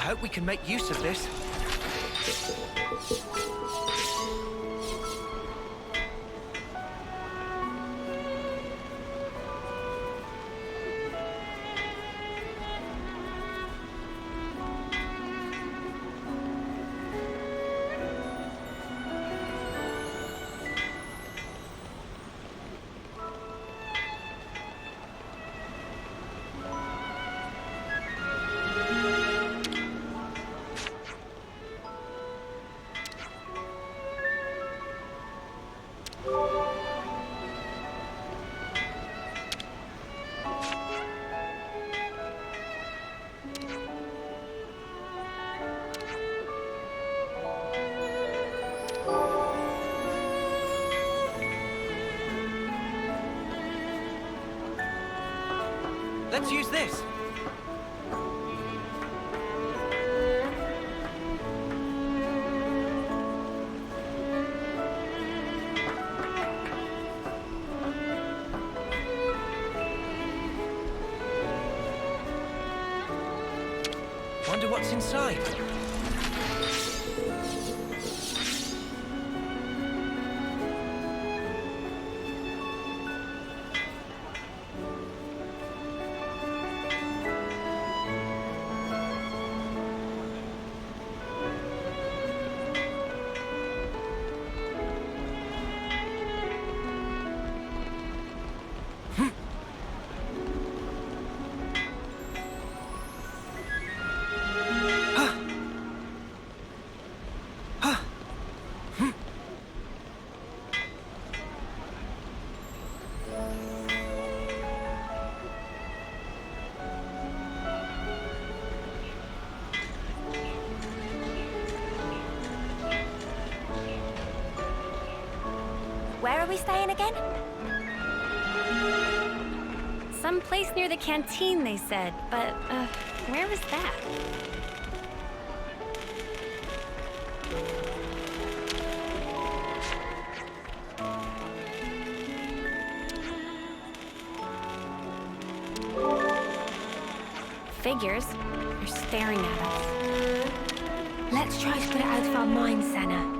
hope we can make use of this. Let's use this. Wonder what's inside. Where are we staying again? Some place near the canteen, they said, but, where was that? Figures are staring at us. Let's try to put it out of our minds, Senna.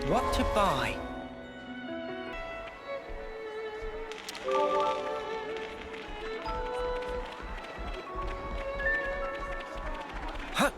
What to buy? Huh.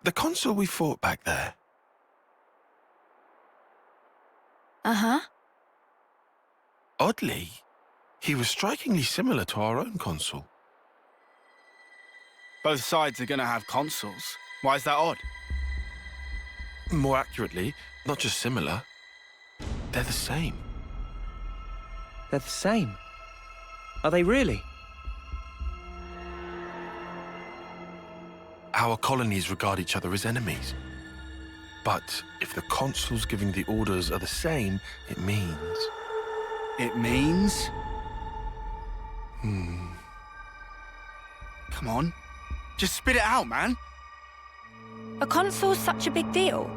The consul we fought back there. Uh-huh. Oddly, he was strikingly similar to our own consul. Both sides are gonna have consuls. Why is that odd? More accurately, not just similar. They're the same. They're the same. Are they really? Our colonies regard each other as enemies. But if the consuls giving the orders are the same, it means... It means? Come on. Just spit it out, man. Are consoles such a big deal?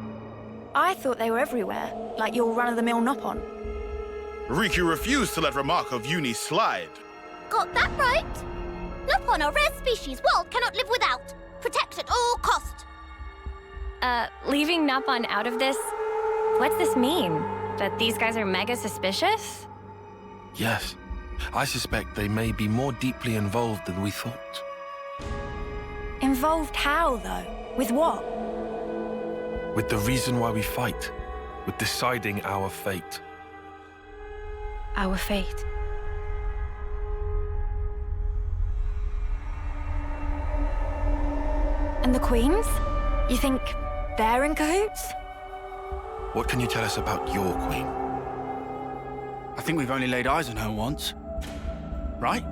I thought they were everywhere, like your run-of-the-mill Nopon. Riku refused to let remark of uni slide. Got that right? Nopon are rare species world cannot live without. Protect at all cost. Leaving Nopon out of this? What's this mean? That these guys are mega suspicious? Yes, I suspect they may be more deeply involved than we thought. Involved how, though? With what? With the reason why we fight. With deciding our fate. Our fate. And the Queens? You think they're in cahoots? What can you tell us about your queen? I think we've only laid eyes on her once. Right?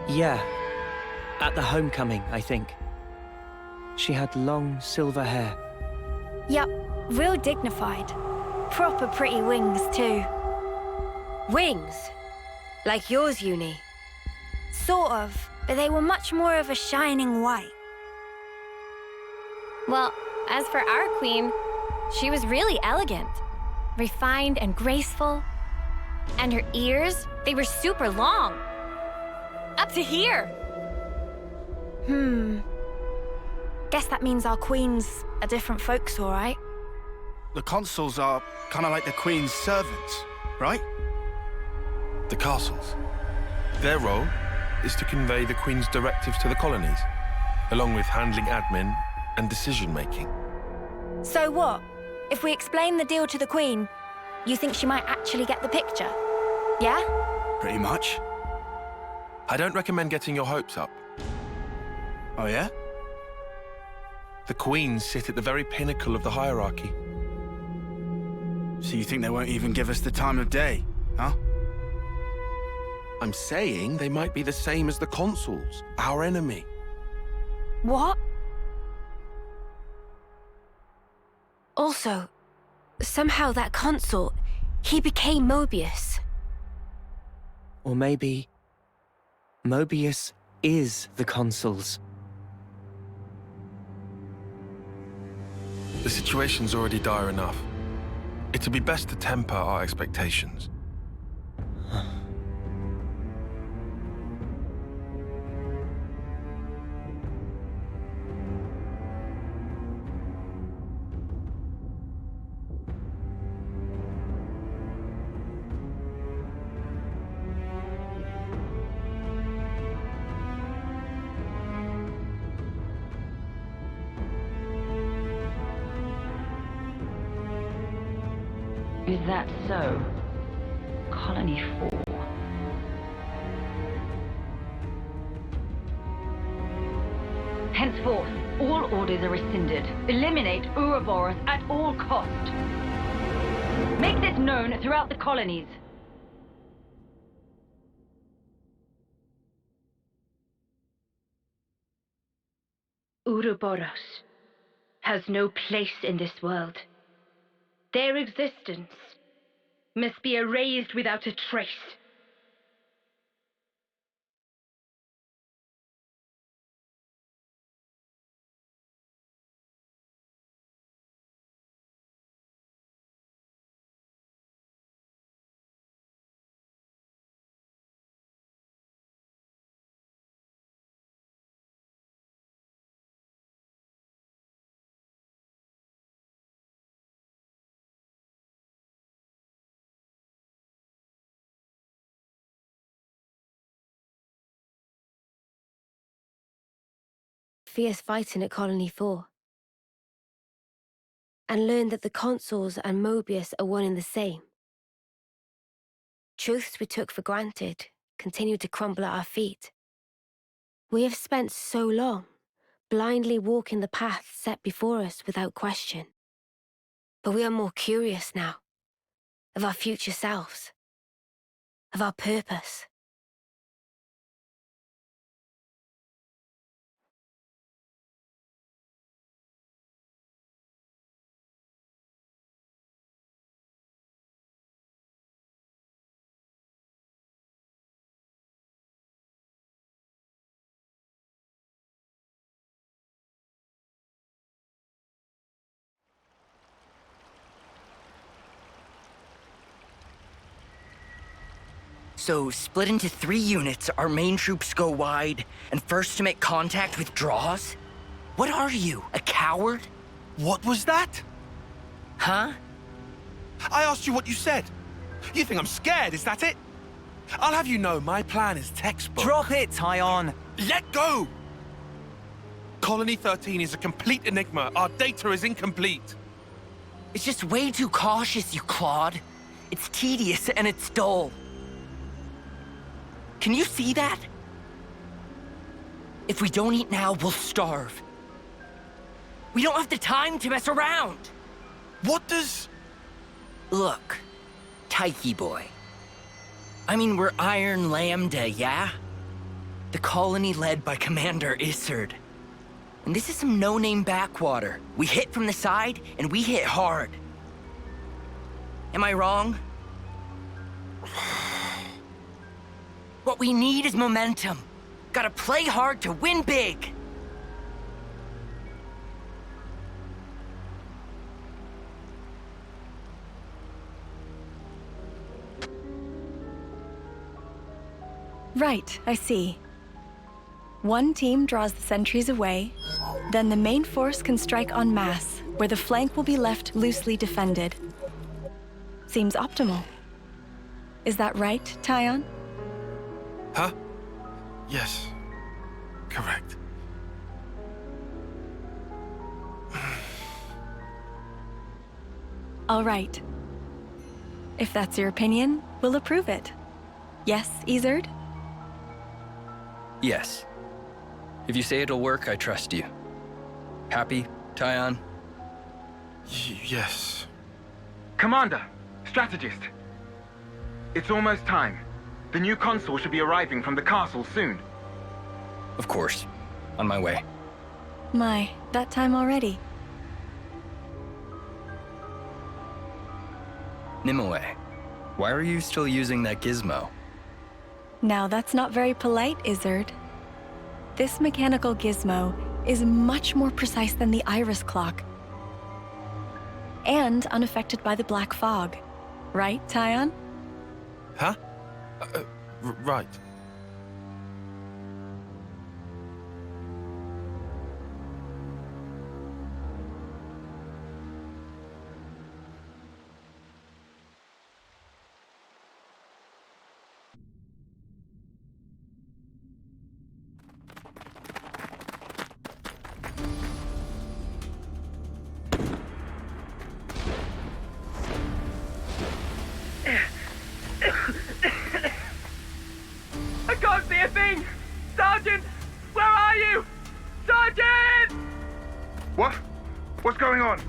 Yeah. At the homecoming, I think. She had long silver hair. Yup, real dignified. Proper pretty wings, too. Wings? Like yours, Uni? Sort of, but they were much more of a shining white. Well, as for our queen, she was really elegant. Refined and graceful. And her ears, they were super long. Up to here. Guess that means our queen's a different folks, all right? The consuls are kind of like the Queen's servants, right? The castles. Their role is to convey the Queen's directives to the colonies, along with handling admin and decision-making. So what? If we explain the deal to the Queen, you think she might actually get the picture? Yeah? Pretty much. I don't recommend getting your hopes up. Oh, yeah? The Queens sit at the very pinnacle of the hierarchy. So you think they won't even give us the time of day, huh? I'm saying they might be the same as the consuls, our enemy. What? Also, somehow that consul, he became Mobius. Or maybe... Mobius is the consuls. The situation's already dire enough. It'd be best to temper our expectations. Is that so? Colony 4. Henceforth, all orders are rescinded. Eliminate Ouroboros at all cost. Make this known throughout the colonies. Ouroboros has no place in this world. Their existence must be erased without a trace. Fierce fighting at Colony 4. and learn that the consuls and Mobius are one and the same. Truths we took for granted continue to crumble at our feet. We have spent so long blindly walking the path set before us without question. But we are more curious now, of our future selves, of our purpose. So, split into 3 units, our main troops go wide, and first to make contact withdraws? What are you, a coward? What was that? Huh? I asked you what you said. You think I'm scared, is that it? I'll have you know my plan is textbook. Drop it, Tyon! Let go! Colony 13 is a complete enigma. Our data is incomplete. It's just way too cautious, you clod. It's tedious and it's dull. Can you see that? If we don't eat now, we'll starve. We don't have the time to mess around. What does... Look, Tyche boy. I mean, we're Iron Lambda, yeah? The colony led by Commander Isard. And this is some no-name backwater. We hit from the side, and we hit hard. Am I wrong? What we need is momentum. Gotta play hard to win big. Right, I see. One team draws the sentries away, then the main force can strike en masse, where the flank will be left loosely defended. Seems optimal. Is that right, Tyon? Huh? Yes. Correct. All right. If that's your opinion, we'll approve it. Yes, Isard? Yes. If you say it'll work, I trust you. Happy, Tyon? Yes. Commander, strategist. It's almost time. The new consul should be arriving from the castle soon. Of course. On my way. My, that time already. Nimue, why are you still using that gizmo? Now that's not very polite, Isard. This mechanical gizmo is much more precise than the iris clock. And unaffected by the black fog. Right, Tyon? Huh? Right. I can't see a thing! Sergeant! Where are you? Sergeant! What? What's going on?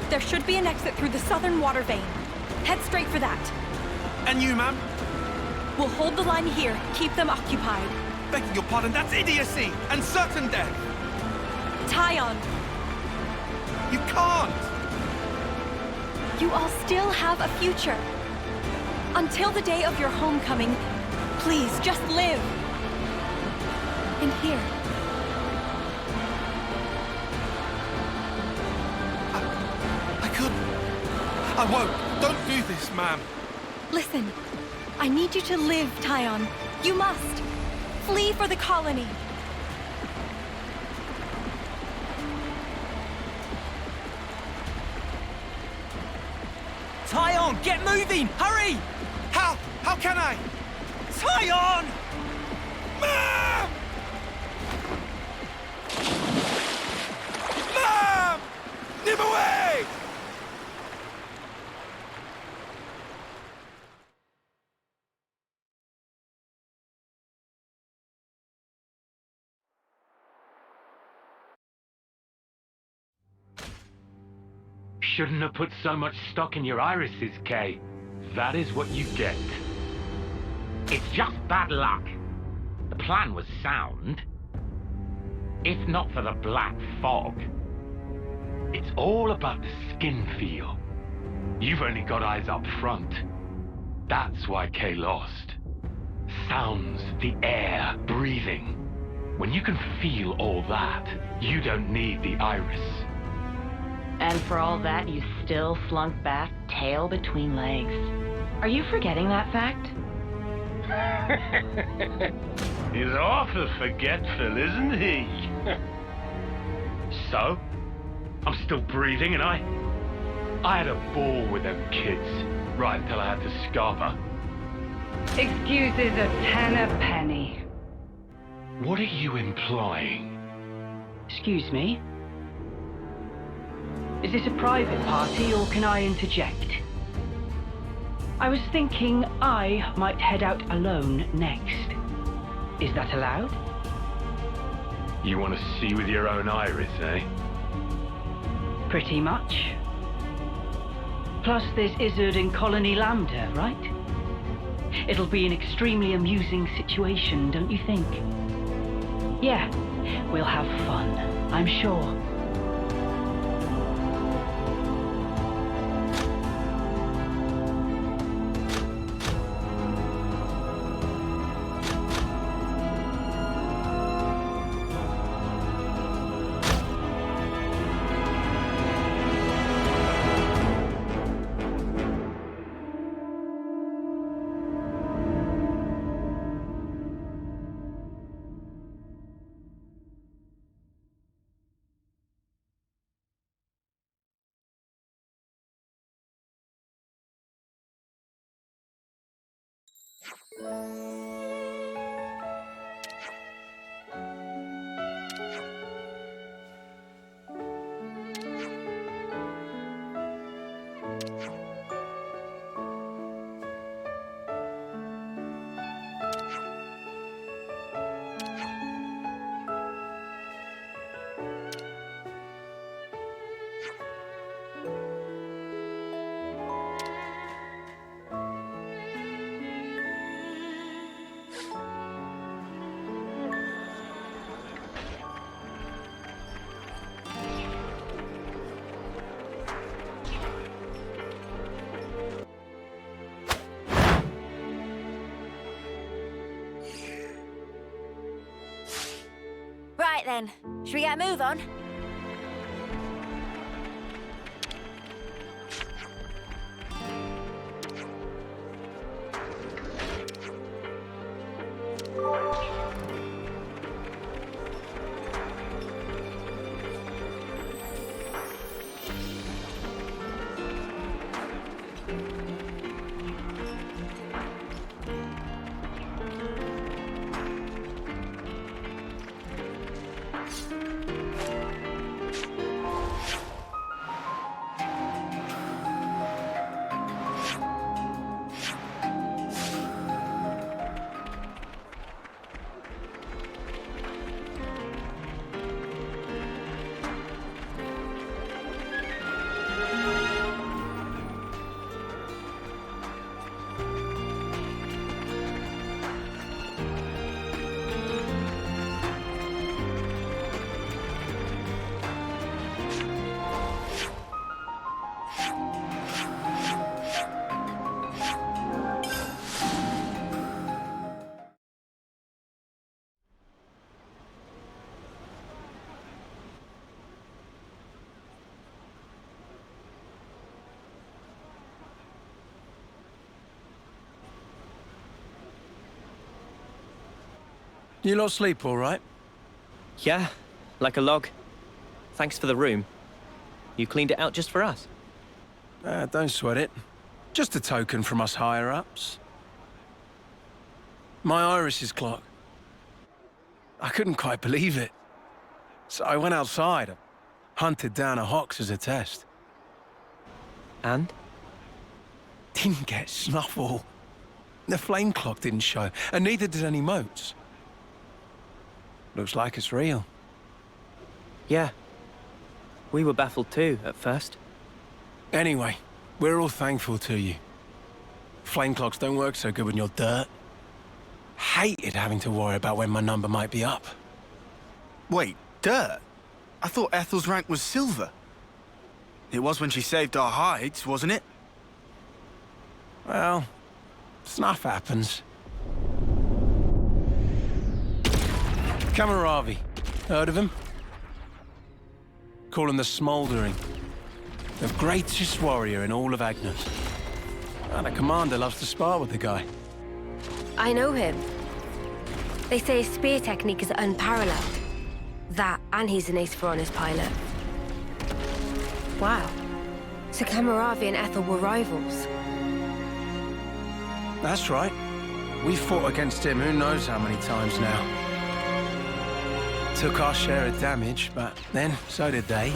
There should be an exit through the southern water vein. Head straight for that. And you, ma'am? We'll hold the line here, keep them occupied. Begging your pardon, that's idiocy and certain death. Tyon! You can't! You all still have a future. Until the day of your homecoming, please, just live. And here. I couldn't. I won't. Don't do this, ma'am. Listen, I need you to live, Tyon. You must. Flee for the colony. Tyon, get moving! Hurry! How? How can I? Tyon! Ma'am! Ma'am! Nib away! Shouldn't have put so much stock in your irises, Kay. That is what you get. It's just bad luck. The plan was sound. If not for the black fog. It's all about the skin feel. You've only got eyes up front. That's why Kay lost. Sounds, the air, breathing. When you can feel all that, you don't need the iris. And for all that, you still slunk back, tail between legs. Are you forgetting that fact? He's awful forgetful, isn't he? So, I'm still breathing, and I had a ball with them kids, right until I had to scarf her. Excuses a penny. What are you implying? Excuse me? Is this a private party, or can I interject? I was thinking I might head out alone next. Is that allowed? You want to see with your own iris, eh? Pretty much. Plus, there's Izzard and Colony Lambda, right? It'll be an extremely amusing situation, don't you think? Yeah, we'll have fun, I'm sure. Right then, should we get a move on? You lot sleep all right? Yeah, like a log. Thanks for the room. You cleaned it out just for us. Don't sweat it. Just a token from us higher-ups. My iris's clock. I couldn't quite believe it. So I went outside, hunted down a Hox as a test. And? Didn't get snuffle. The flame clock didn't show, and neither did any motes. Looks like it's real. Yeah. We were baffled too, at first. Anyway, we're all thankful to you. Flame clocks don't work so good when you're dirt. Hated having to worry about when my number might be up. Wait, dirt? I thought Ethel's rank was silver. It was when she saved our hides, wasn't it? Well, stuff happens. Kamaravi. Heard of him? Call him the Smouldering. The greatest warrior in all of Agnes. And the commander loves to spar with the guy. I know him. They say his spear technique is unparalleled. That, and he's an ace for honest pilot. Wow. So Kamaravi and Ethel were rivals. That's right. We fought against him who knows how many times now. Took our share of damage, but then so did they.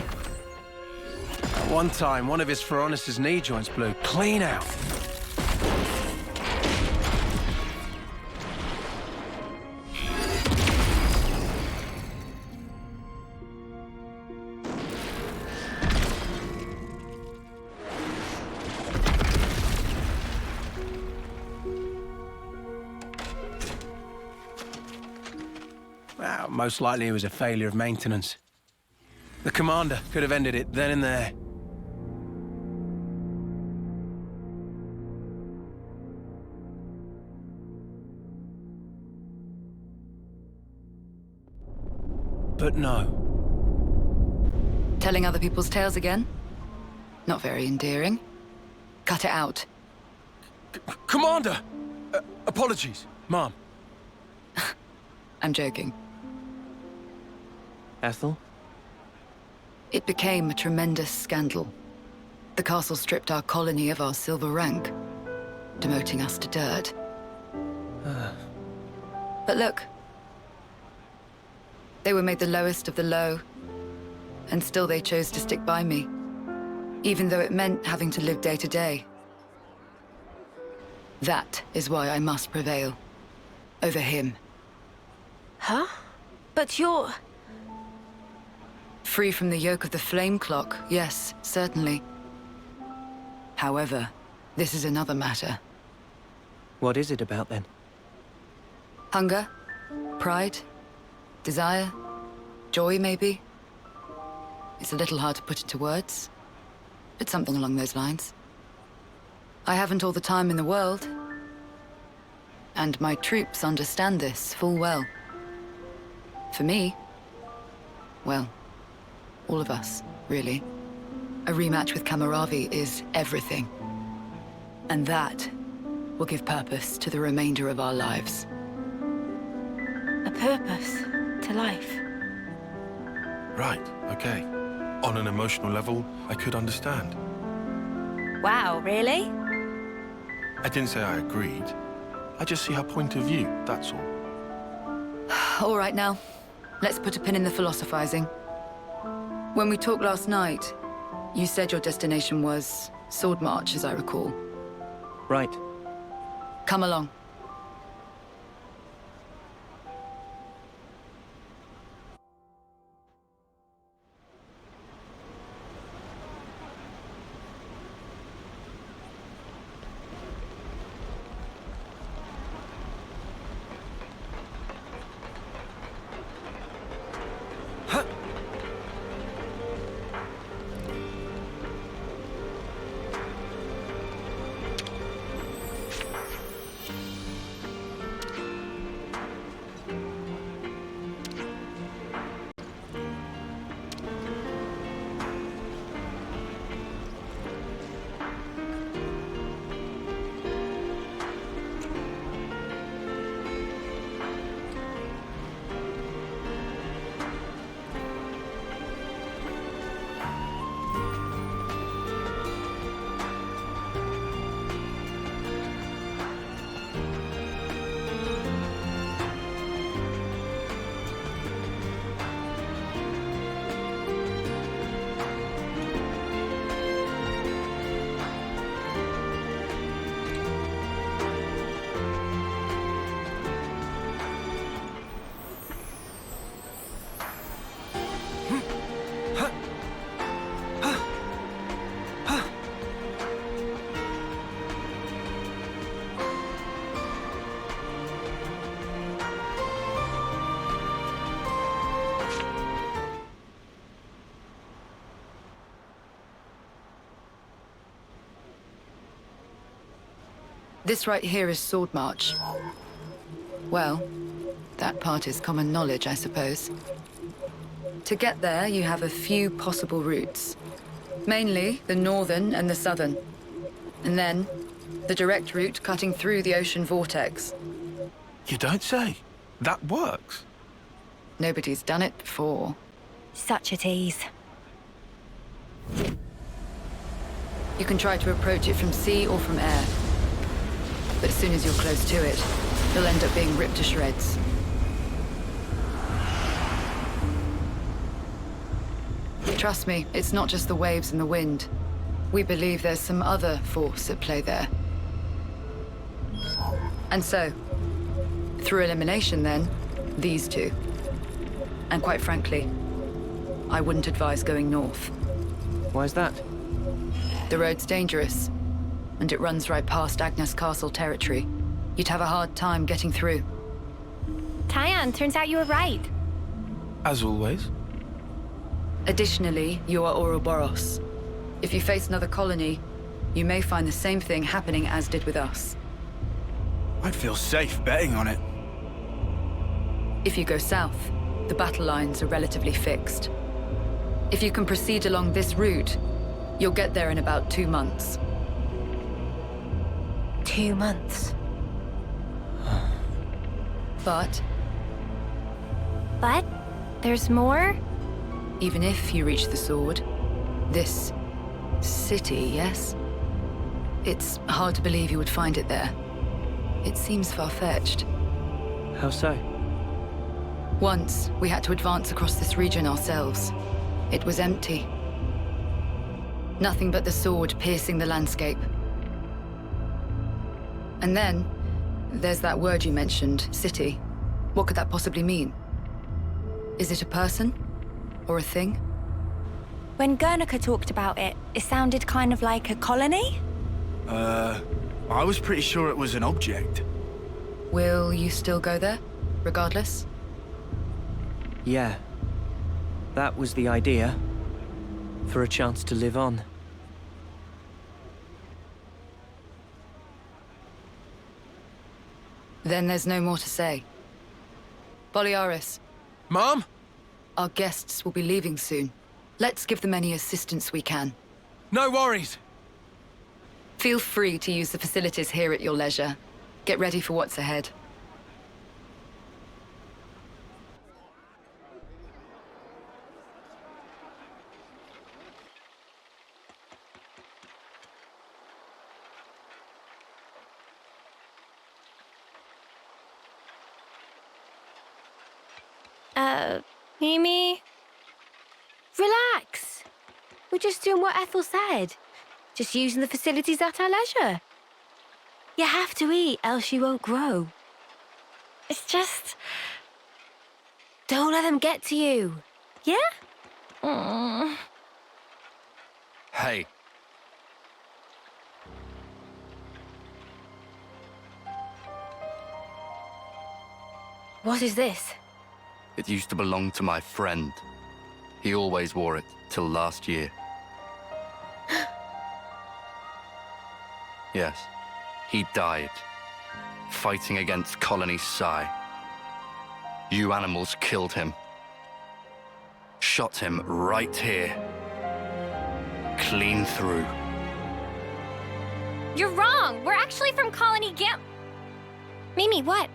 At one time, one of his Feronis' knee joints blew clean out. Well, most likely it was a failure of maintenance. The commander could have ended it then and there. But no. Telling other people's tales again? Not very endearing. Cut it out. Commander! Apologies, Mom. I'm joking. Ethel? It became a tremendous scandal. The castle stripped our colony of our silver rank, demoting us to dirt. But look. They were made the lowest of the low, and still they chose to stick by me, even though it meant having to live day to day. That is why I must prevail. Over him. Huh? But you're... Free from the yoke of the flame clock, yes, certainly. However, this is another matter. What is it about then? Hunger? Pride? Desire? Joy, maybe? It's a little hard to put into words, but something along those lines. I haven't all the time in the world, and my troops understand this full well. For me, well, all of us, really. A rematch with Kamaravi is everything. And that will give purpose to the remainder of our lives. A purpose to life. Right, okay. On an emotional level, I could understand. Wow, really? I didn't say I agreed. I just see her point of view, that's all. All right now, let's put a pin in the philosophizing. When we talked last night, you said your destination was Sword March, as I recall. Right. Come along. This right here is Sword March. Well, that part is common knowledge, I suppose. To get there, you have a few possible routes. Mainly the northern and the southern. And then, the direct route cutting through the ocean vortex. You don't say. That works. Nobody's done it before. Such a tease. You can try to approach it from sea or from air. But as soon as you're close to it, you'll end up being ripped to shreds. Trust me, it's not just the waves and the wind. We believe there's some other force at play there. And so, through elimination then, these two. And quite frankly, I wouldn't advise going north. Why's that? The road's dangerous, and it runs right past Agnes Castle territory. You'd have a hard time getting through. Tyan, turns out you were right. As always. Additionally, you are Ouroboros. If you face another colony, you may find the same thing happening as did with us. I'd feel safe betting on it. If you go south, the battle lines are relatively fixed. If you can proceed along this route, you'll get there in about 2 months. 2 months. But there's more? even if you reach the sword, this city, yes? It's hard to believe you would find it there. It seems far-fetched. How so? Once, we had to advance across this region ourselves. It was empty. Nothing but the sword piercing the landscape. And then, there's that word you mentioned, city. What could that possibly mean? Is it a person? Or a thing? When Guernica talked about it, it sounded kind of like a colony? I was pretty sure it was an object. Will you still go there, regardless? Yeah. That was the idea. For a chance to live on. Then there's no more to say. Boliaris. Mom? Our guests will be leaving soon. Let's give them any assistance we can. No worries. Feel free to use the facilities here at your leisure. Get ready for what's ahead. Mimi? Relax. We're just doing what Ethel said. Just using the facilities at our leisure. You have to eat, else you won't grow. It's just... don't let them get to you. Yeah? Hey. What is this? It used to belong to my friend. He always wore it till last year. Yes, he died, fighting against Colony Psi. You animals killed him. Shot him right here. Clean through. You're wrong! We're actually from Colony Gam... Mimi, what?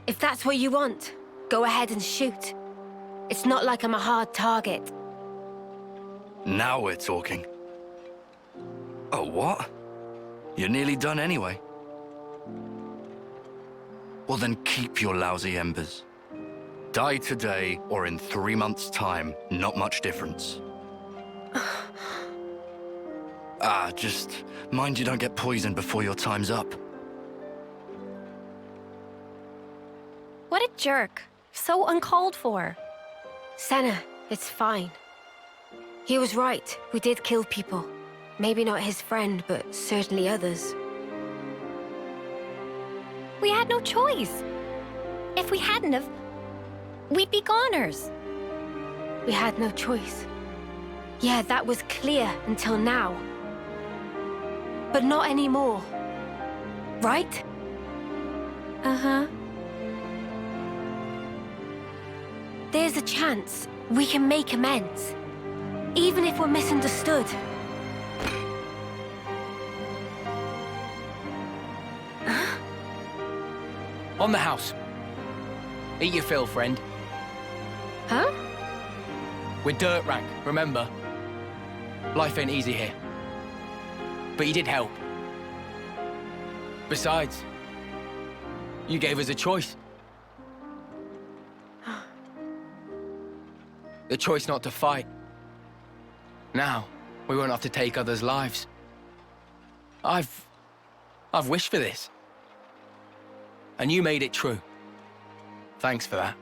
If that's what you want, go ahead and shoot. It's not like I'm a hard target. Now we're talking. Oh, what? You're nearly done anyway. Well then keep your lousy embers. Die today or in 3 months' time, not much difference. Just mind you don't get poisoned before your time's up. What a jerk. So uncalled for. Senna, it's fine. He was right. We did kill people. Maybe not his friend, but certainly others. We had no choice. If we hadn't have, we'd be goners. We had no choice. Yeah, that was clear until now. But not anymore. right? Uh-huh. There's a chance we can make amends, even if we're misunderstood. On the house. Eat your fill, friend. Huh? We're dirt rank, remember? Life ain't easy here. But you did help. Besides, you gave us a choice. The choice not to fight. Now, we won't have to take others' lives. I've wished for this. And you made it true. Thanks for that.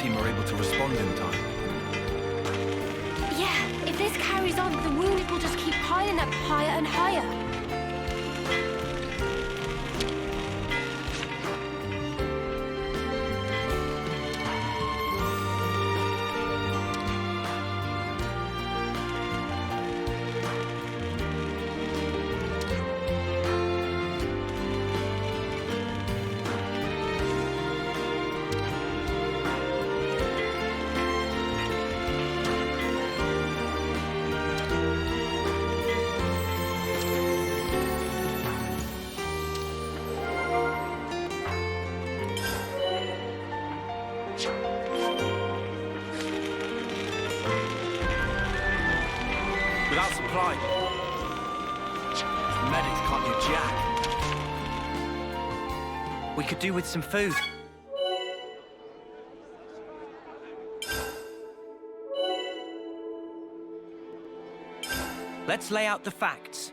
team are able to respond in time. Yeah, if this carries on, the wounded will just keep piling up higher and higher. Without supply, the medics can't do jack. We could do with some food. Let's lay out the facts.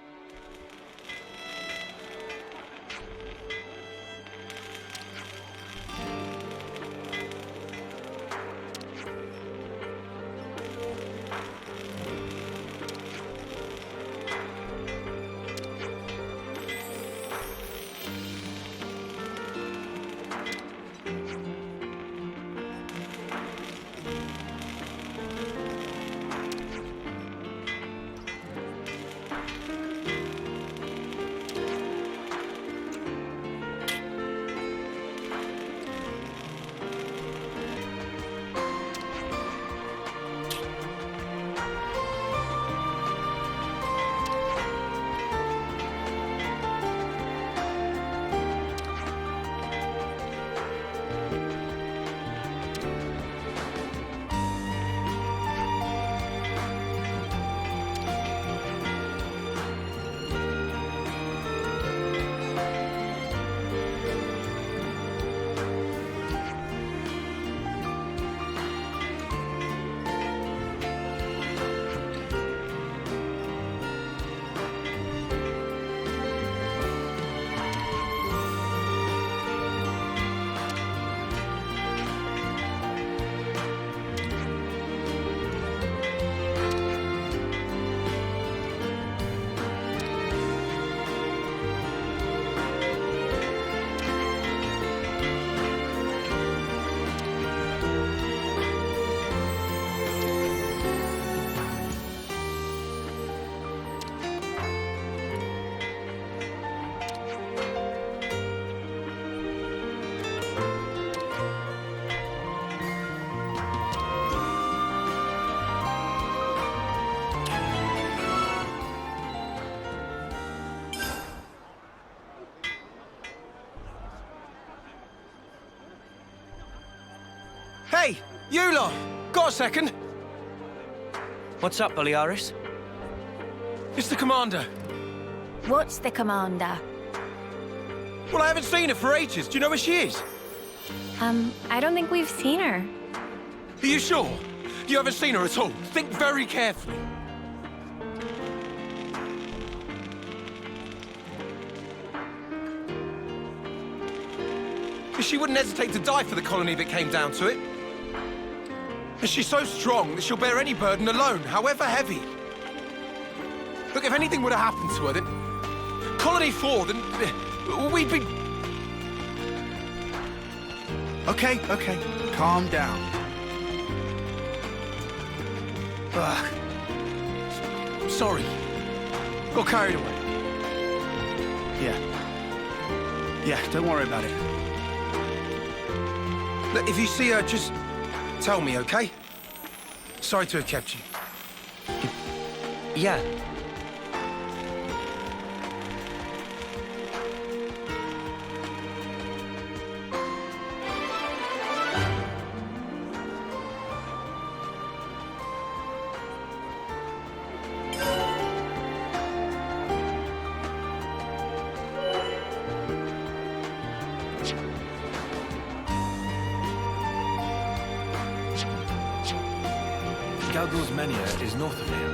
Hey, you lot! Got a second? What's up, Boliaris? It's the commander. What's the commander? Well, I haven't seen her for ages. Do you know where she is? I don't think we've seen her. Are you sure? You haven't seen her at all? Think very carefully. She wouldn't hesitate to die for the colony if it came down to it. And she's so strong that she'll bear any burden alone, however heavy. Look, if anything would have happened to her, then... Colony 4, then... we'd be... Okay, calm down. Sorry. Got carried away. Yeah, don't worry about it. Look, if you see her, just tell me, okay? Sorry to have kept you. Yeah. Galgul's Mania is north of here.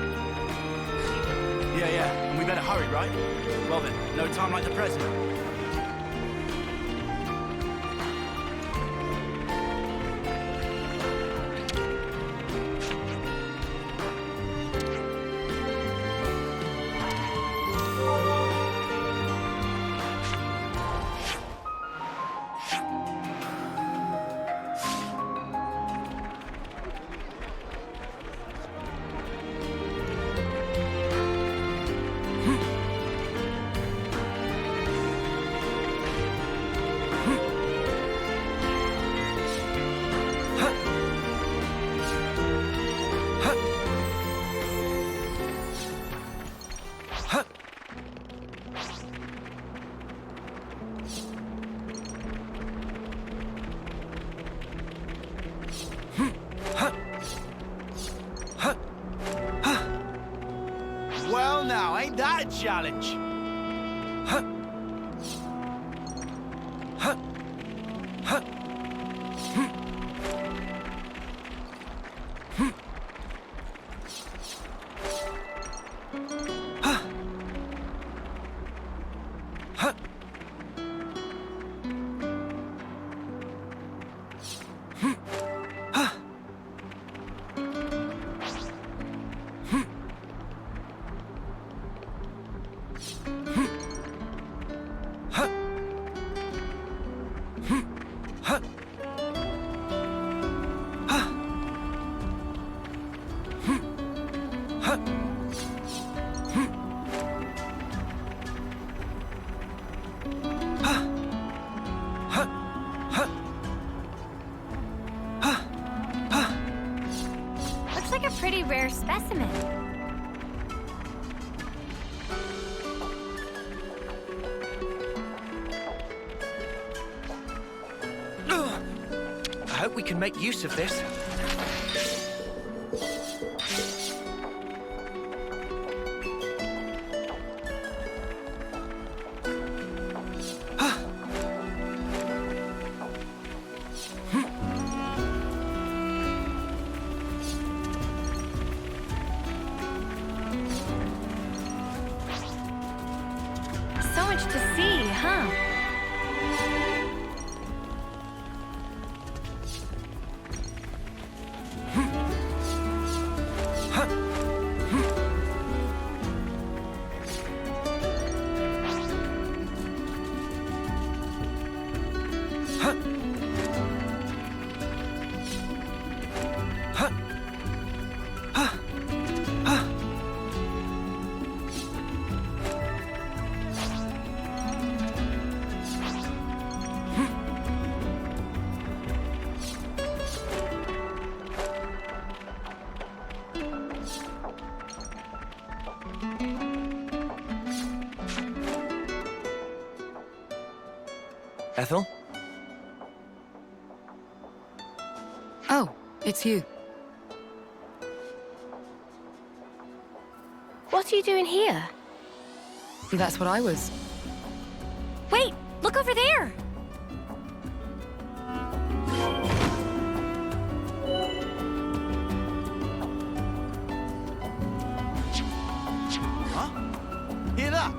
Yeah, and we better hurry, right? Well then, no time like the present. challenge. Huh. Huh. Huh. Hmm. Hmm. Huh. Huh. Hmm. Huh. Hmm. Hmm. Huh. Hmm. Huh. Huh. Hmm. Huh. Hmm. Huh. Huh. Huh. Huh. Huh. Looks like a pretty rare specimen. I hope we can make use of this. So much to see, huh? Ethel? Oh, it's you. What are you doing here? That's what I was. Wait, look over there! Huh? Hear that?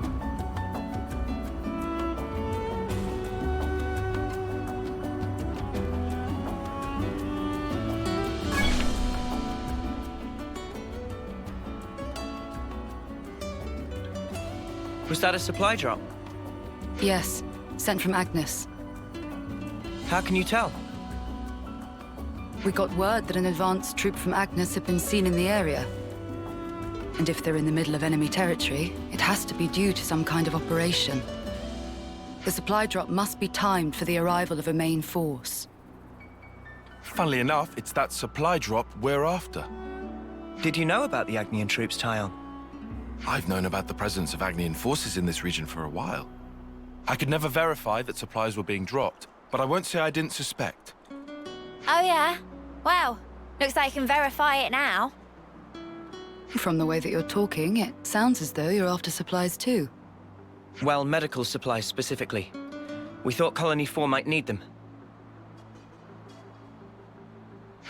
Was that a supply drop? Yes, sent from Agnes. How can you tell? We got word that an advanced troop from Agnes had been seen in the area. And if they're in the middle of enemy territory, it has to be due to some kind of operation. The supply drop must be timed for the arrival of a main force. Funnily enough, it's that supply drop we're after. Did you know about the Agnian troops, Tyon? I've known about the presence of Agnian forces in this region for a while. I could never verify that supplies were being dropped, but I won't say I didn't suspect. Oh yeah? Well, looks like you can verify it now. From the way that you're talking, it sounds as though you're after supplies too. Well, medical supplies specifically. We thought Colony 4 might need them.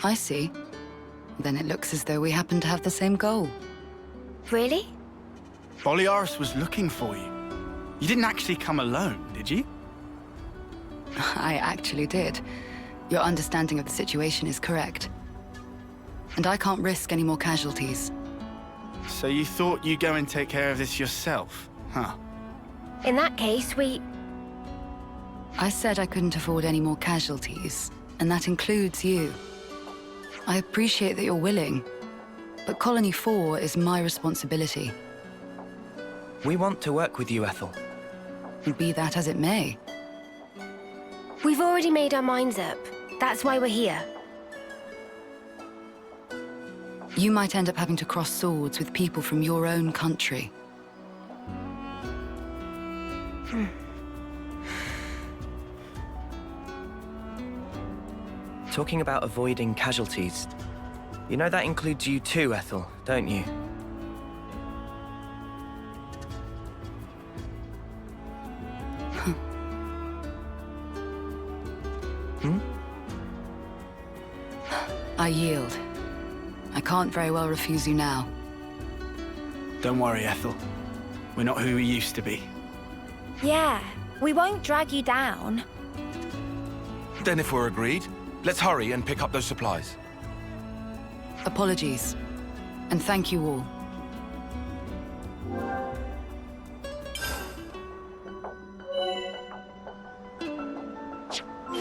I see. Then it looks as though we happen to have the same goal. Really? Boliaris was looking for you. You didn't actually come alone, did you? I actually did. Your understanding of the situation is correct. And I can't risk any more casualties. So you thought you'd go and take care of this yourself, huh? In that case, I said I couldn't afford any more casualties, and that includes you. I appreciate that you're willing, but Colony 4 is my responsibility. We want to work with you, Ethel. And be that as it may. We've already made our minds up. That's why we're here. You might end up having to cross swords with people from your own country. Talking about avoiding casualties. You know that includes you too, Ethel, don't you? I yield. I can't very well refuse you now. Don't worry, Ethel. We're not who we used to be. Yeah, we won't drag you down. Then if we're agreed, let's hurry and pick up those supplies. Apologies. And thank you all.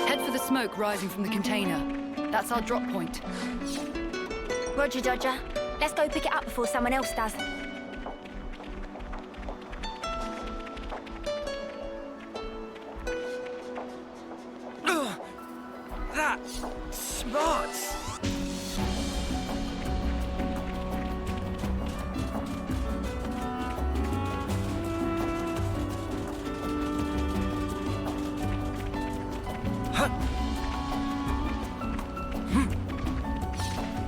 Head for the smoke rising from the container. That's our drop point. Roger, Dodger. Let's go pick it up before someone else does. That smarts.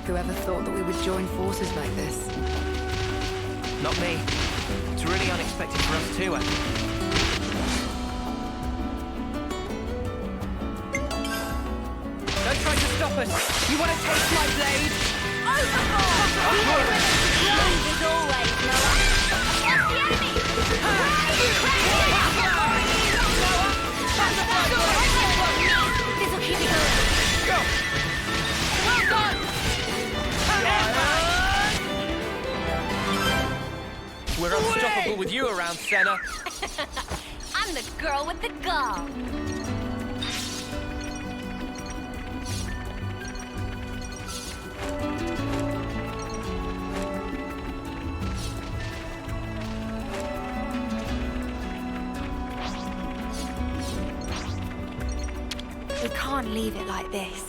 Whoever thought that we would join forces like this? Not me. It's really unexpected for us too, I think. Don't try to stop us! You want to take my blade? Overboard! As always, Noah. What's the enemy? This'll keep me going. Go! Well done! We're unstoppable with you around, Senna. I'm the girl with the gall. We can't leave it like this.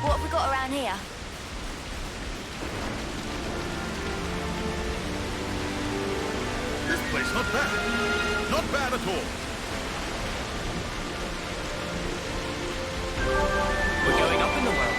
What have we got around here? This place not bad. Not bad at all. We're going up in the world.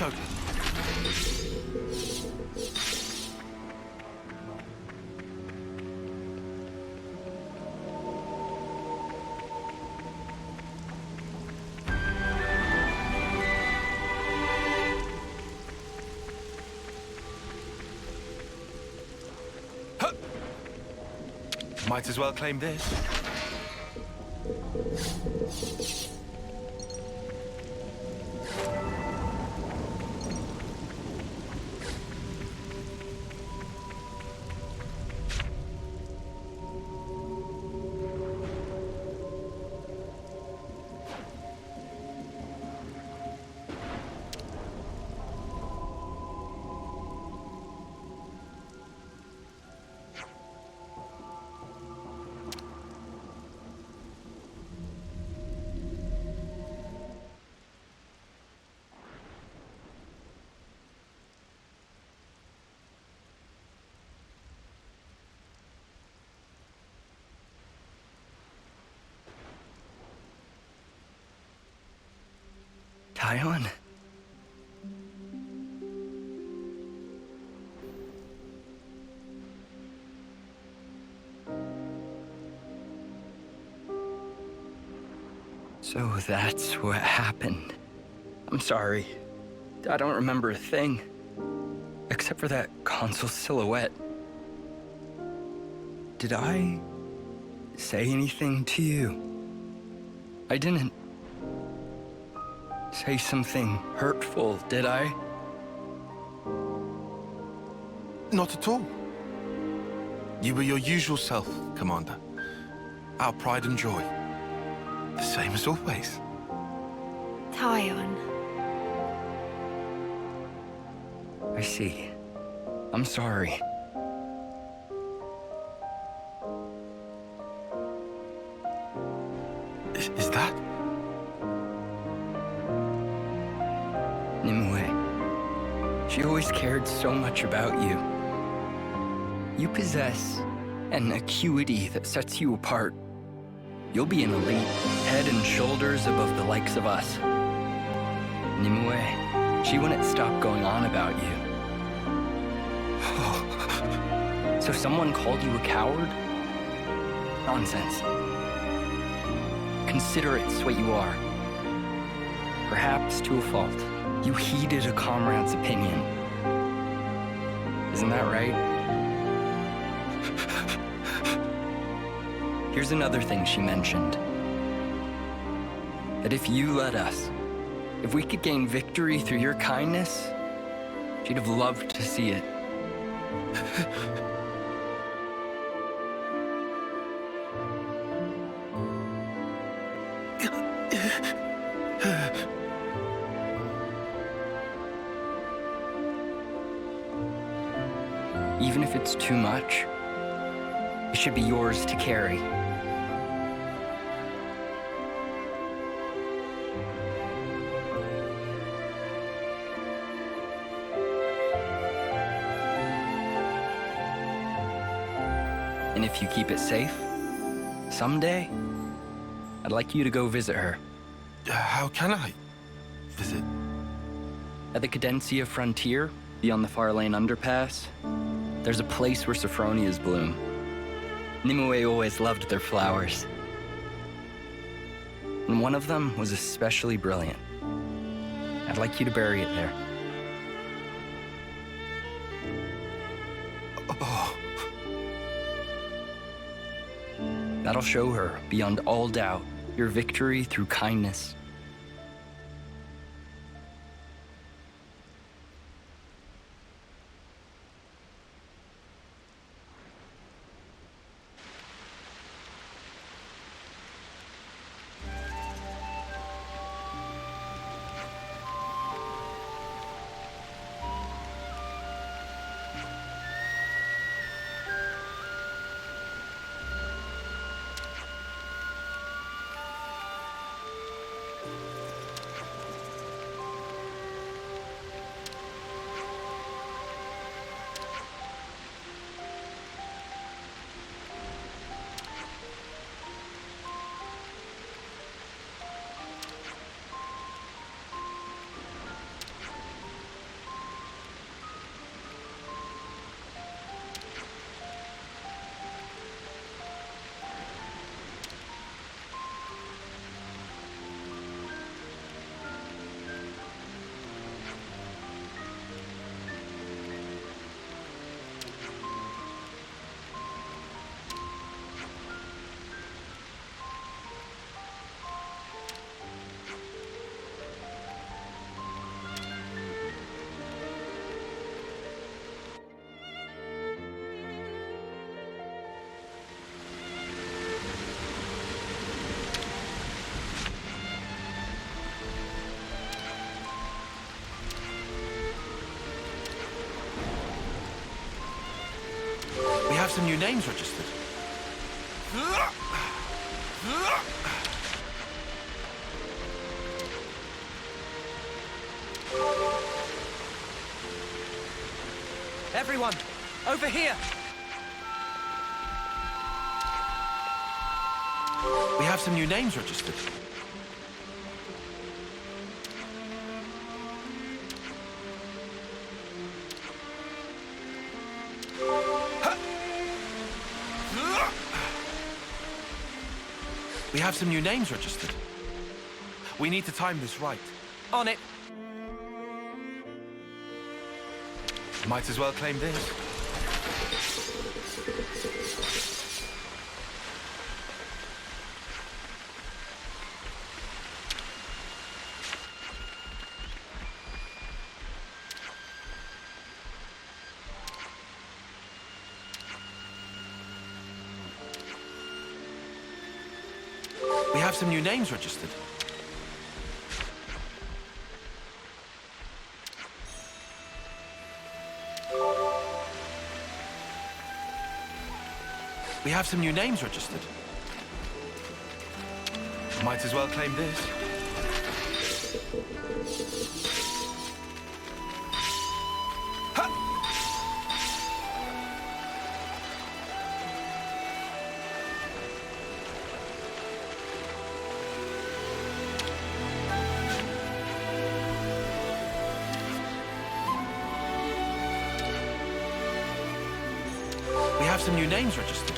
It's open. Might as well claim this. Taion? So that's what happened. I'm sorry. I don't remember a thing. Except for that console silhouette. Did I say anything to you? I didn't say something hurtful, did I? Not at all. You were your usual self, Commander. Our pride and joy. The same as always. Taion. I see. I'm sorry. Is that? Nimue. She always cared so much about you. You possess an acuity that sets you apart. You'll be an elite, head and shoulders above the likes of us. Nimue, she wouldn't stop going on about you. So someone called you a coward? Nonsense. Consider it's what you are. Perhaps to a fault. You heeded a comrade's opinion. Isn't that right? Here's another thing she mentioned. That if you let us, if we could gain victory through your kindness, she'd have loved to see it. Even if it's too much, it should be yours to carry. And if you keep it safe, someday, I'd like you to go visit her. How can I visit? At the Cadencia frontier, beyond the Far Lane underpass, there's a place where sophronias bloom. Nimue always loved their flowers. And one of them was especially brilliant. I'd like you to bury it there. Oh. That'll show her, beyond all doubt, your victory through kindness. some new names registered. Everyone, over here! We have some new names registered. We have some new names registered. We need to time this right. On it. Might as well claim this. We have some new names registered. We have some new names registered. Might as well claim this. We have some new names registered.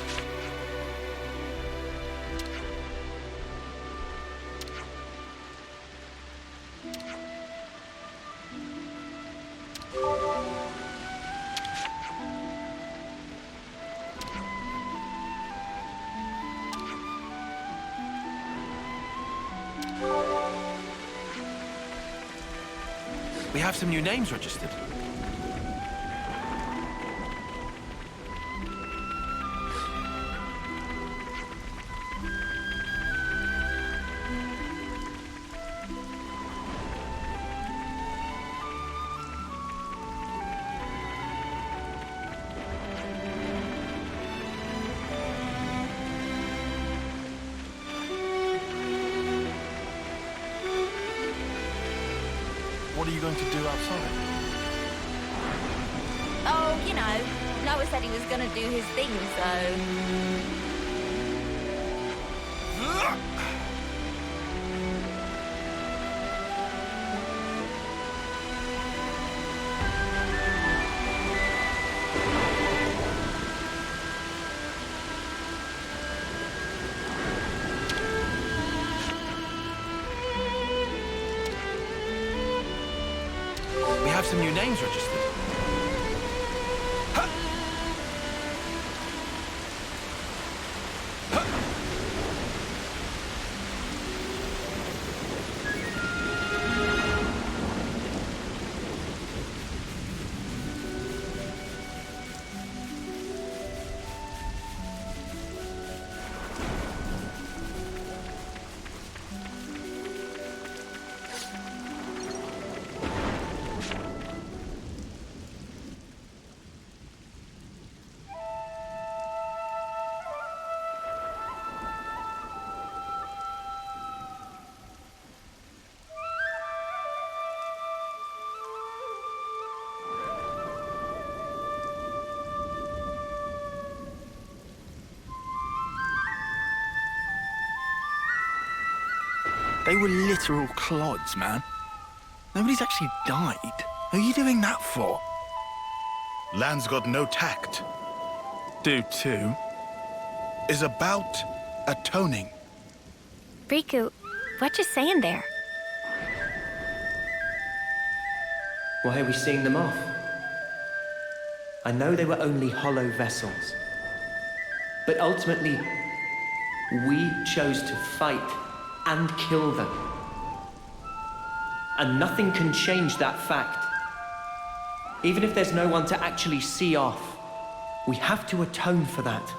We have some new names registered. What are you going to do outside? Oh, you know, Noah said he was gonna do his thing, so... We have some new names registered. They were literal clods, man. Nobody's actually died. Who are you doing that for? Land's got no tact. Do too. Is about atoning. Riku, what you saying there? Why are we seeing them off? I know they were only hollow vessels. But ultimately, we chose to fight and kill them. And nothing can change that fact. Even if there's no one to actually see off, we have to atone for that.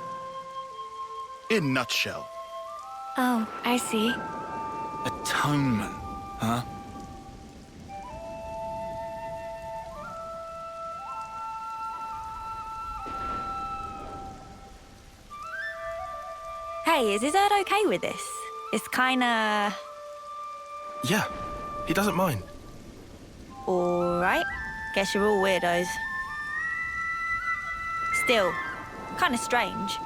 In nutshell. Oh, I see. Atonement, huh? Hey, is Izzard okay with this? It's kinda... Yeah, he doesn't mind. Alright. Guess you're all weirdos. Still, kinda strange.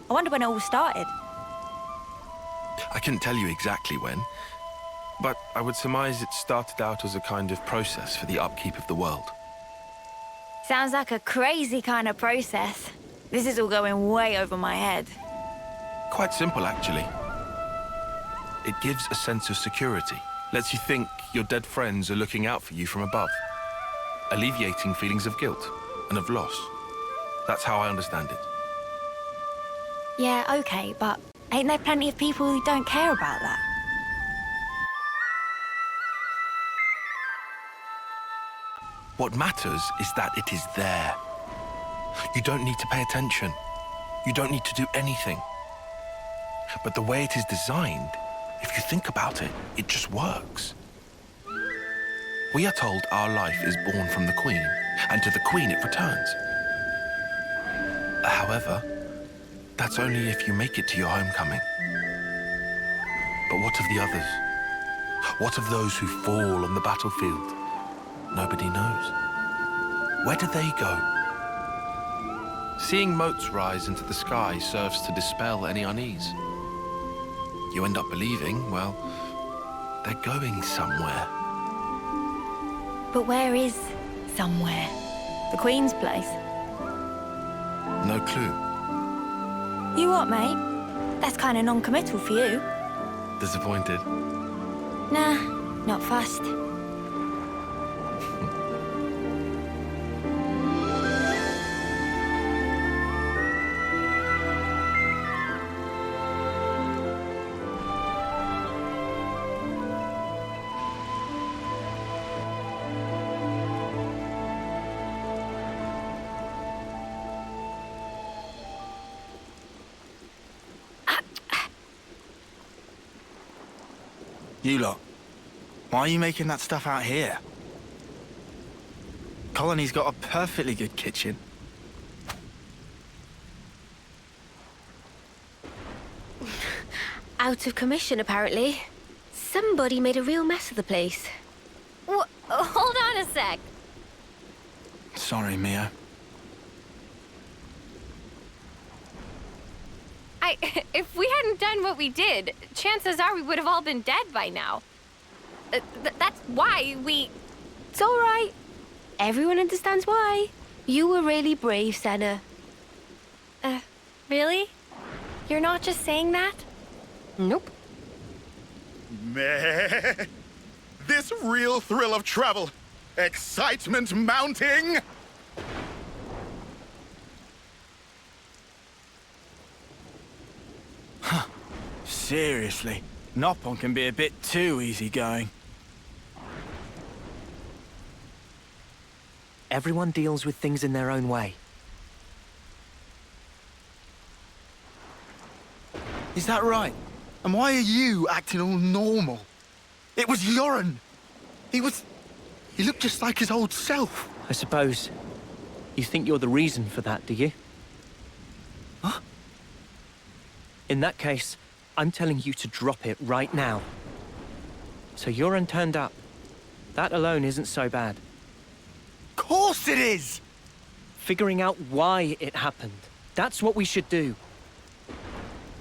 I wonder when it all started. I couldn't tell you exactly when, but I would surmise it started out as a kind of process for the upkeep of the world. Sounds like a crazy kind of process. This is all going way over my head. Quite simple, actually. It gives a sense of security, lets you think your dead friends are looking out for you from above, alleviating feelings of guilt and of loss. That's how I understand it. Yeah, okay, but ain't there plenty of people who don't care about that? What matters is that it is there. You don't need to pay attention. You don't need to do anything. But the way it is designed, if you think about it, it just works. We are told our life is born from the Queen, and to the Queen it returns. However, that's only if you make it to your homecoming. But what of the others? What of those who fall on the battlefield? Nobody knows. Where do they go? Seeing motes rise into the sky serves to dispel any unease. You end up believing, well, they're going somewhere. But where is somewhere? The Queen's place? No clue. You what, mate? That's kind of non-committal for you. Disappointed? Nah, not fussed. You lot, why are you making that stuff out here? Colony's got a perfectly good kitchen. Out of commission, apparently. Somebody made a real mess of the place. Hold on a sec. Sorry, Mia. If we hadn't done what we did, chances are we would have all been dead by now. That's why we... It's all right. Everyone understands why. You were really brave, Senna. Really? You're not just saying that? Nope. Meh. This real thrill of travel. Excitement mounting. Seriously, Noppon can be a bit too easygoing. Everyone deals with things in their own way. Is that right? And why are you acting all normal? It was Yoren. He looked just like his old self. I suppose you think you're the reason for that, do you? Huh? In that case, I'm telling you to drop it right now. So Yoren turned up. That alone isn't so bad. Of course it is! Figuring out why it happened. That's what we should do.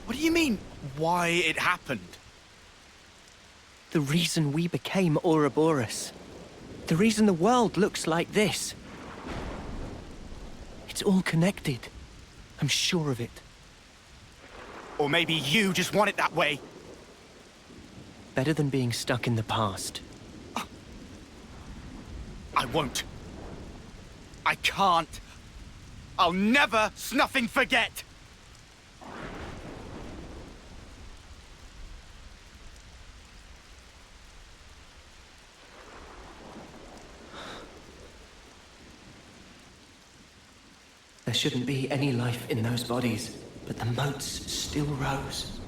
What do you mean, why it happened? The reason we became Ouroboros. The reason the world looks like this. It's all connected. I'm sure of it. Or maybe you just want it that way. Better than being stuck in the past. I won't. I can't. I'll never snuffing forget. There shouldn't be any life in those bodies, but the motes still rose.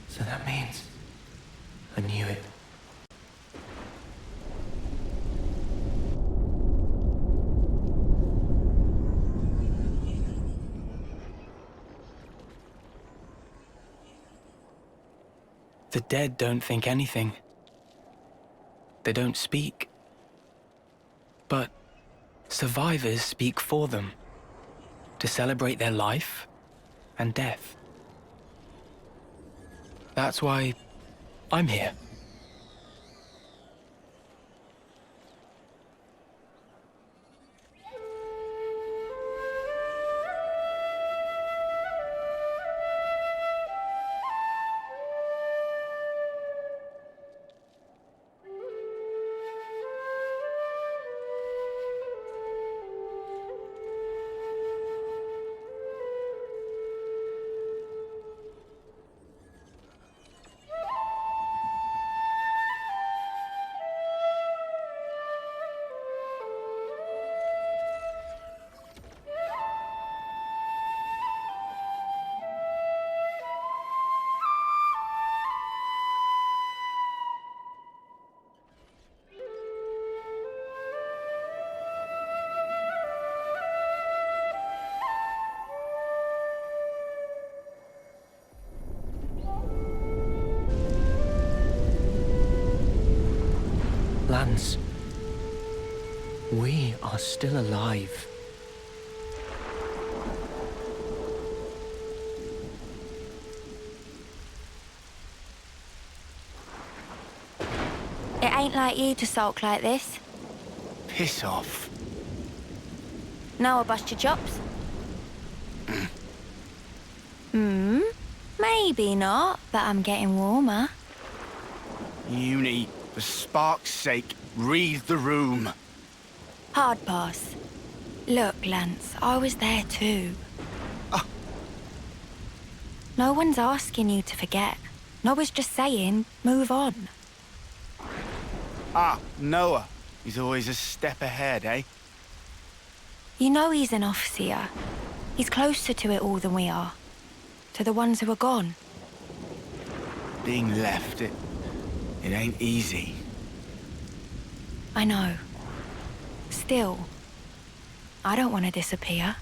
So that means I knew it. The dead don't think anything. They don't speak. But survivors speak for them, to celebrate their life and death. That's why I'm here. Lance, we are still alive. It ain't like you to sulk like this. Piss off. Now I'll bust your chops. Maybe not, but I'm getting warmer. Uni, for spark's sake, read the room. Hard pass. Look, Lance, I was there too. No one's asking you to forget. Noah's just saying, move on. Noah. He's always a step ahead, eh? You know he's an overseer. He's closer to it all than we are. To the ones who are gone. Being left, it ain't easy. I know. Still, I don't want to disappear.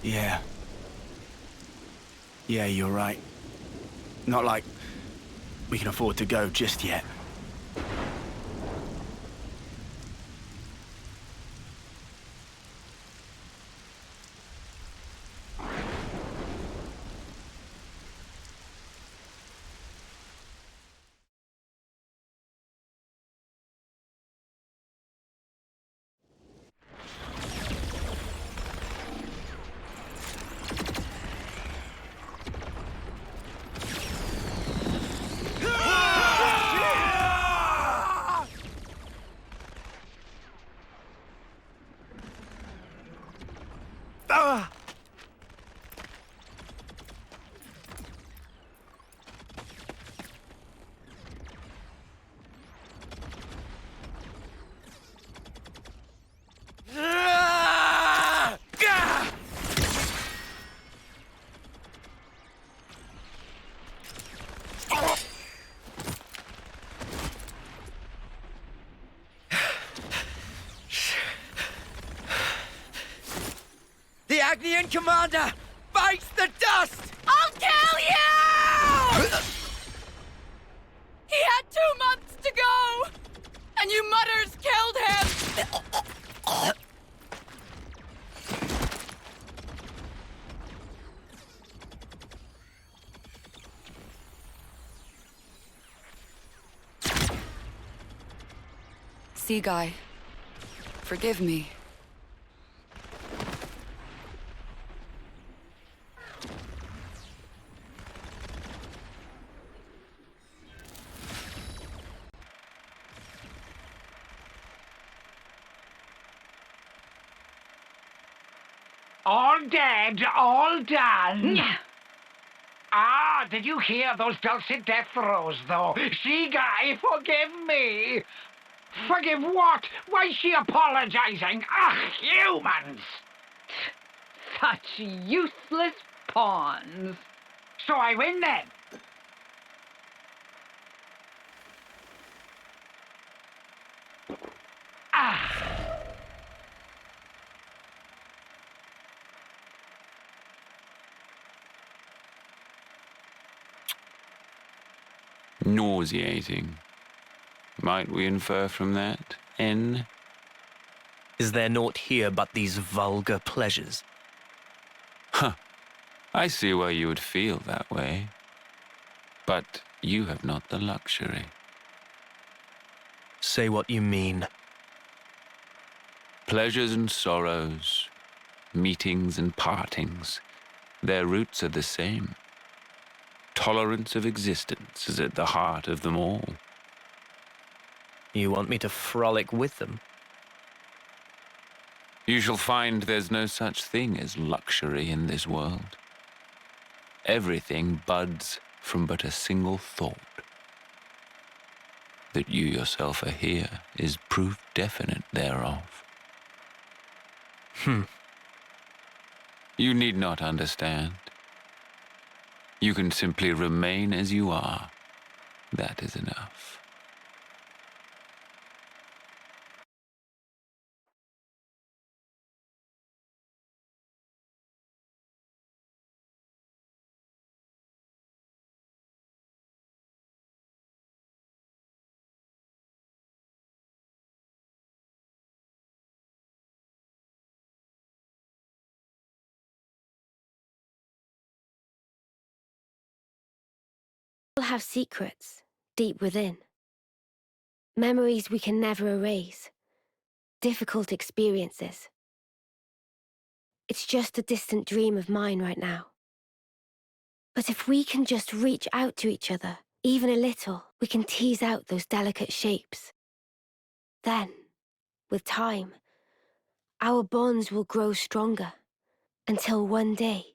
Yeah. Yeah, you're right. Not like we can afford to go just yet. The Agnian commander bites the dust! I'll kill you! He had 2 months to go! And you mutters killed him! Sea Guy, forgive me. All dead, all done. Did you hear those dulcet death throes, though? She Guy, forgive me. Forgive what? Why's she apologizing? Humans! Such useless pawns. So I win then? Nauseating. Might we infer from that, N? Is there naught here but these vulgar pleasures? Huh. I see why you would feel that way. But you have not the luxury. Say what you mean. Pleasures and sorrows, meetings and partings, their roots are the same. Tolerance of existence is at the heart of them all. You want me to frolic with them? You shall find there's no such thing as luxury in this world. Everything buds from but a single thought. That you yourself are here is proof definite thereof. You need not understand. You can simply remain as you are. That is enough. We'll have secrets deep within. Memories we can never erase. Difficult experiences. It's just a distant dream of mine right now. But if we can just reach out to each other, even a little, we can tease out those delicate shapes. Then, with time, our bonds will grow stronger, until one day,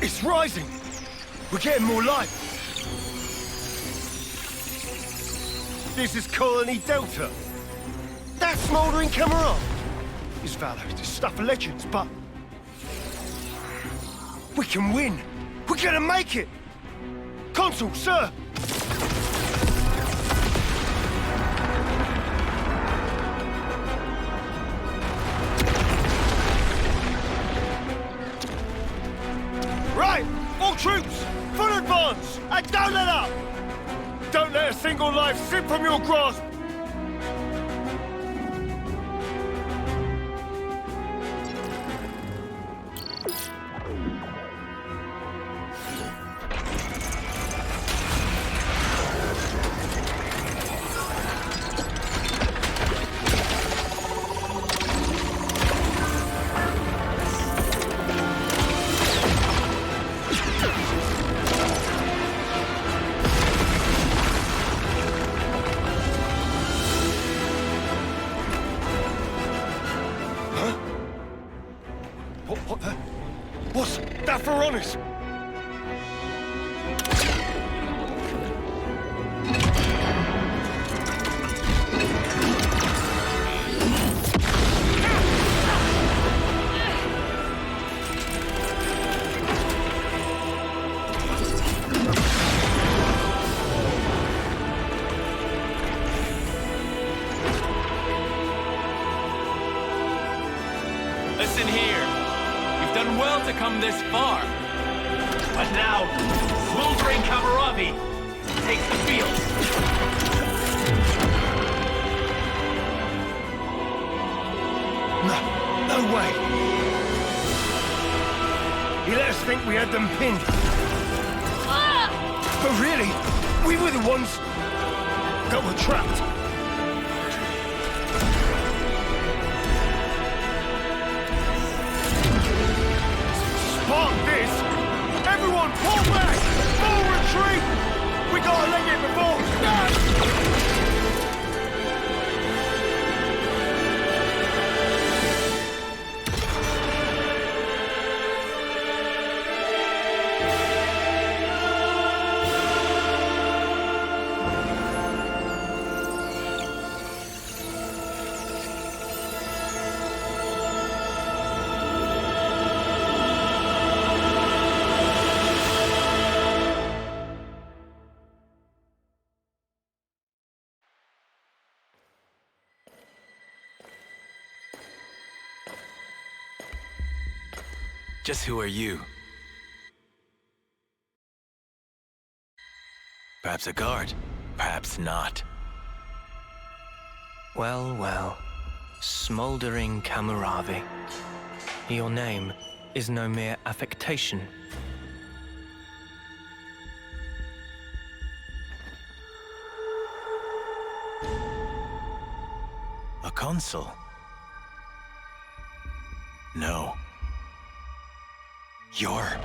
It's rising! We're getting more light! This is Colony Delta. That smouldering camera! It's valor, it's stuff of legends, but... we can win! We're gonna make it! Consul, sir! Right! All troops! Full advance! And don't let up! Don't let a single life slip from your grasp! What's that for honest? Listen here. You've done well to come this far. But now, smoldering Kavaravi takes the field. No way! He let us think we had them pinned. But really, we were the ones Go, we're trapped! Spark this! Everyone, pull back! Full retreat! We gotta leg it before... Just who are you? Perhaps a guard, perhaps not. Well, well. Smoldering Kamuravi. Your name is no mere affectation. A consul? No. You're...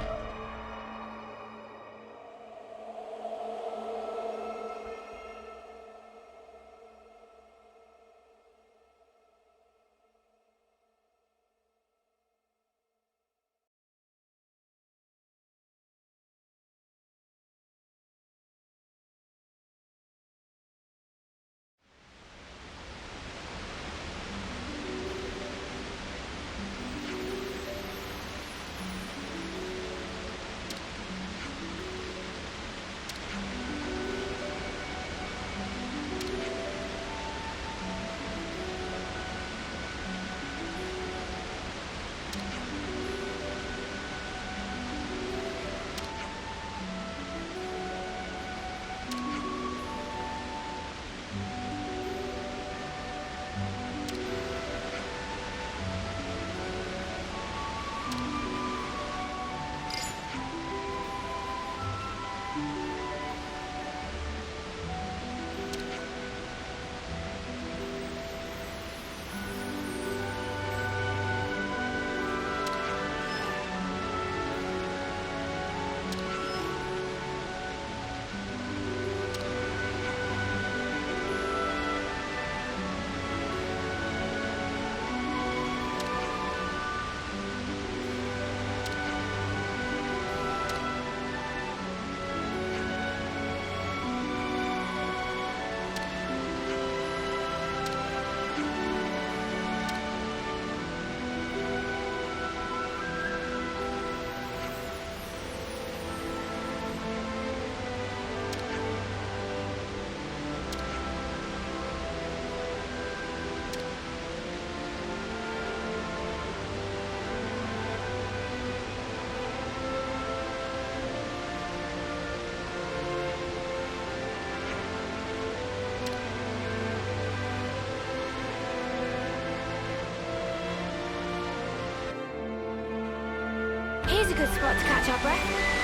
Here's a good spot to catch our breath.